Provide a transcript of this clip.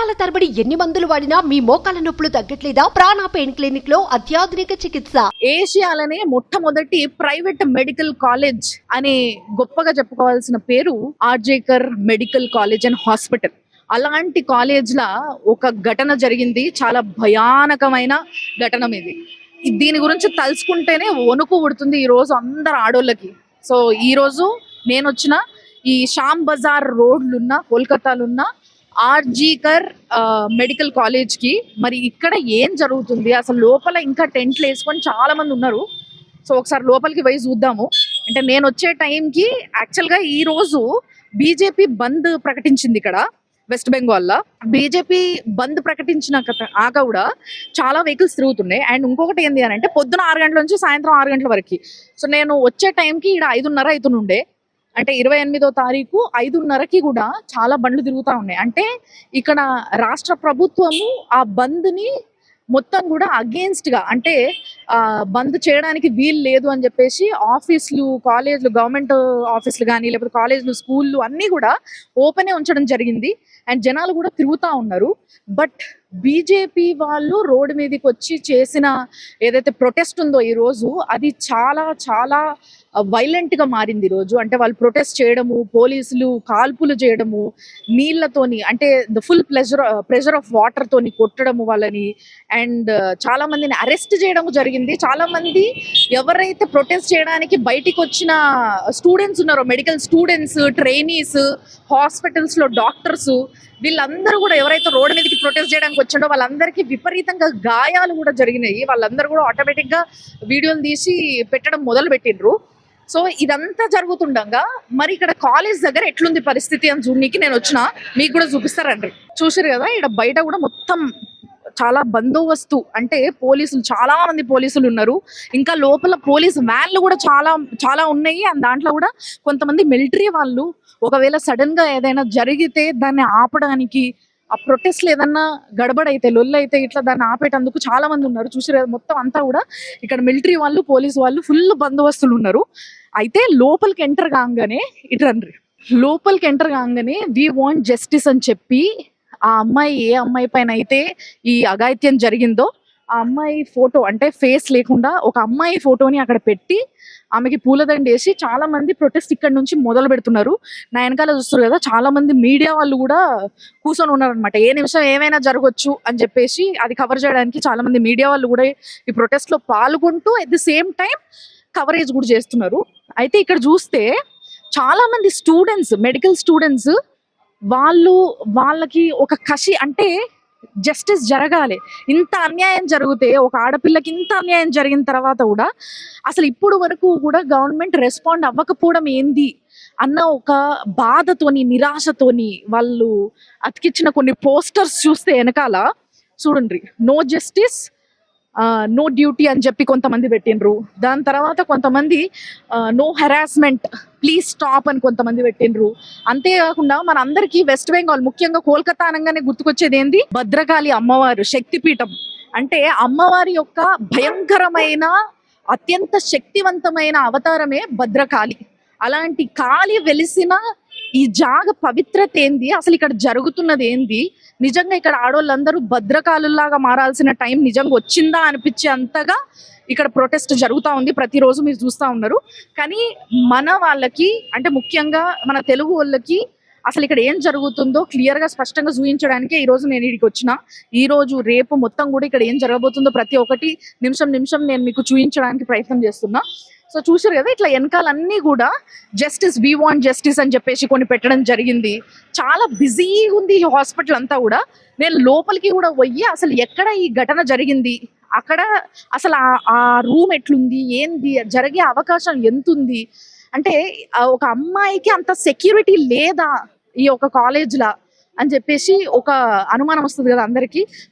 సంవత్సరాల తరబడి ఎన్ని మందులు వాడినా మీ మోకాల నొప్పులు తగ్గట్లేదా? ప్రాణ పెయిన్ క్లినిక్ లో అత్యాధునిక చికిత్స. ఏషియాలోనే మొట్టమొదటి ప్రైవేట్ మెడికల్ కాలేజ్ అని గొప్పగా చెప్పుకోవాల్సిన పేరు RG Kar medical college and hospital. అలాంటి కాలేజ్ లా ఒక ఘటన జరిగింది. చాలా భయానకమైన ఘటన ఇది. దీని గురించి తలుచుకుంటేనే వణుకు పుడుతుంది ఈ రోజు అందరు ఆడోళ్ళకి. సో ఈ రోజు నేను వచ్చిన ఈ శ్యామ్ బజార్ రోడ్లున్న కోల్కతాలున్న ఆర్జీకర్ మెడికల్ కాలేజ్ కి. మరి ఇక్కడ ఏం జరుగుతుంది, అసలు లోపల ఇంకా టెంట్లు వేసుకొని చాలా మంది ఉన్నారు. సో ఒకసారి లోపలికి పోయి చూద్దాము. అంటే నేను వచ్చే టైంకి యాక్చువల్గా ఈ రోజు బీజేపీ బంద్ ప్రకటించింది ఇక్కడ వెస్ట్ బెంగాల్లో. బీజేపీ బంద్ ప్రకటించిన కూడా చాలా వెహికల్స్ తిరుగుతున్నాయి. అండ్ ఇంకొకటి ఏంటి అని అంటే పొద్దున 6 గంటల నుంచి సాయంత్రం 6 గంటల వరకు. సో నేను వచ్చే టైంకి ఇక్కడ 5:30 అవుతుండే. అంటే 28వ తారీఖు 5:30కి కూడా చాలా బండ్లు తిరుగుతూ ఉన్నాయి. అంటే ఇక్కడ రాష్ట్ర ప్రభుత్వము ఆ బంద్ని మొత్తం కూడా అగేన్స్ట్ గా, అంటే బంద్ చేయడానికి వీలు లేదు అని చెప్పేసి ఆఫీసులు, కాలేజ్లు, గవర్నమెంట్ ఆఫీసులు కానీ లేకపోతే కాలేజ్లు, స్కూళ్ళు అన్నీ కూడా ఓపెనే ఉంచడం జరిగింది. అండ్ జనాలు కూడా తిరుగుతూ ఉన్నారు. బట్ బీజేపీ వాళ్ళు రోడ్డు మీదకి వచ్చి చేసిన ఏదైతే ప్రొటెస్ట్ ఉందో ఈ రోజు, అది చాలా చాలా వైలెంట్ గా మారింది ఈ రోజు. అంటే వాళ్ళు ప్రొటెస్ట్ చేయడము, పోలీసులు కాల్పులు చేయడము, నీళ్లతోని అంటే the full pressure of water తోని కొట్టడము వాళ్ళని. అండ్ చాలా మందిని అరెస్ట్ చేయడం జరిగింది. చాలా మంది ఎవరైతే ప్రొటెస్ట్ చేయడానికి బయటికి వచ్చిన స్టూడెంట్స్ ఉన్నారో, మెడికల్ స్టూడెంట్స్, ట్రైనీస్, హాస్పిటల్స్ లో డాక్టర్స్, వీళ్ళందరూ కూడా ఎవరైతే రోడ్డు మీదకి ప్రొటెస్ట్ చేయడానికి వచ్చాడో వాళ్ళందరికీ విపరీతంగా గాయాలు కూడా జరిగినాయి. వాళ్ళందరూ కూడా ఆటోమేటిక్ గా వీడియోలు తీసి పెట్టడం మొదలు పెట్టిండ్రు. సో ఇదంతా జరుగుతుండగా మరి ఇక్కడ కాలేజ్ దగ్గర ఎట్లుంది పరిస్థితి అని చూడనీకి నేను వచ్చిన. మీకు కూడా చూపిస్తారండి. చూసారు కదా, ఇక్కడ బయట కూడా మొత్తం చాలా బందోబస్తు, అంటే పోలీసులు, చాలా మంది పోలీసులు ఉన్నారు. ఇంకా లోపల పోలీస్ వ్యాన్లు కూడా చాలా చాలా ఉన్నాయి. అండ్ దాంట్లో కూడా కొంతమంది మిలిటరీ వాళ్ళు ఒకవేళ సడన్ గా ఏదైనా జరిగితే దాన్ని ఆపడానికి, ఆ ప్రొటెస్ట్లు ఏదన్నా గడబడైతే, లొల్లైతే ఇట్లా దాన్ని ఆపేటందుకు చాలా మంది ఉన్నారు. చూసారు మొత్తం అంతా కూడా ఇక్కడ మిలిటరీ వాళ్ళు, పోలీసు వాళ్ళు ఫుల్ బందోబస్తులు ఉన్నారు. అయితే లోపలికి ఎంటర్ కాగానే లోపలికి ఎంటర్ కాగానే వి వాంట్ జస్టిస్ అని చెప్పి ఆ అమ్మాయి, ఏ అమ్మాయి పైన అయితే ఈ అఘాయిత్యం జరిగిందో ఆ అమ్మాయి ఫోటో, అంటే ఫేస్ లేకుండా ఒక అమ్మాయి ఫోటోని అక్కడ పెట్టి ఆమెకి పూలదండ వేసి చాలా మంది ప్రొటెస్ట్ ఇక్కడ నుంచి మొదలు పెడుతున్నారు. నా వెనకాల చూస్తారు కదా, చాలా మంది మీడియా వాళ్ళు కూడా కూర్చొని ఉన్నారు అనమాట. ఏ నిమిషం ఏమైనా జరగవచ్చు అని చెప్పేసి అది కవర్ చేయడానికి చాలా మంది మీడియా వాళ్ళు కూడా ఈ ప్రొటెస్ట్ లో పాల్గొంటూ at the same time coverage కూడా చేస్తున్నారు. అయితే ఇక్కడ చూస్తే చాలా మంది స్టూడెంట్స్, మెడికల్ స్టూడెంట్స్, వాళ్ళకి ఒక కసి, అంటే జస్టిస్ జరగాలి. ఇంత అన్యాయం జరిగితే, ఒక ఆడపిల్లకి ఇంత అన్యాయం జరిగిన తర్వాత కూడా అసలు ఇప్పుడు వరకు కూడా గవర్నమెంట్ రెస్పాండ్ అవ్వకపోవడం ఏంది అన్న ఒక బాధతోని, నిరాశతోని వాళ్ళు అతికిచ్చిన కొన్ని పోస్టర్స్ చూస్తే వెనకాల చూడండి, నో జస్టిస్ నో డ్యూటీ అని చెప్పి కొంతమంది పెట్టిండ్రు. దాని తర్వాత కొంతమంది నో హెరాస్మెంట్ ప్లీజ్ స్టాప్ అని కొంతమంది పెట్టిండ్రు. అంతేకాకుండా మన అందరికీ వెస్ట్ బెంగాల్, ముఖ్యంగా కోల్కతా అనగానే గుర్తుకొచ్చేది ఏంది, భద్రకాళి అమ్మవారు శక్తిపీఠం. అంటే అమ్మవారి యొక్క భయంకరమైన, అత్యంత శక్తివంతమైన అవతారమే భద్రకాళి. అలాంటి కాళి వెలిసిన ఈ జాగ పవిత్రత ఏంది, అసలు ఇక్కడ జరుగుతున్నది ఏంది, నిజంగా ఇక్కడ ఆడవాళ్ళందరూ భద్రకాలులాగా మారాల్సిన టైం నిజంగా వచ్చిందా అనిపించే అంతగా ఇక్కడ ప్రొటెస్ట్ జరుగుతూ ఉంది. ప్రతిరోజు మీరు చూస్తూ ఉన్నారు. కానీ మన వాళ్ళకి, అంటే ముఖ్యంగా మన తెలుగు వాళ్ళకి అసలు ఇక్కడ ఏం జరుగుతుందో క్లియర్ గా స్పష్టంగా చూపించడానికే ఈ రోజు నేను ఇక్కడికి వచ్చిన. ఈ రోజు రేపు మొత్తం కూడా ఇక్కడ ఏం జరగబోతుందో ప్రతి ఒక్కటి నిమిషం నిమిషం నేను మీకు చూపించడానికి ప్రయత్నం చేస్తున్నా. సో చూసారు కదా, ఇట్లా వెనకాలన్నీ కూడా జస్టిస్, వి వాంట్ జస్టిస్ అని చెప్పేసి కొన్ని పెట్టడం జరిగింది. చాలా బిజీగా ఉంది ఈ హాస్పిటల్ అంతా కూడా. నేను లోపలికి కూడా పోయి అసలు ఎక్కడ ఈ ఘటన జరిగింది, అక్కడ అసలు ఆ రూమ్ ఎట్లుంది, ఏంది, జరిగే అవకాశం ఎంత ఉంది, అంటే ఒక అమ్మాయికి అంత సెక్యూరిటీ లేదా ఈ ఒక కాలేజ్లా అని చెప్పేసి ఒక అనుమానం వస్తుంది కదా అందరికీ.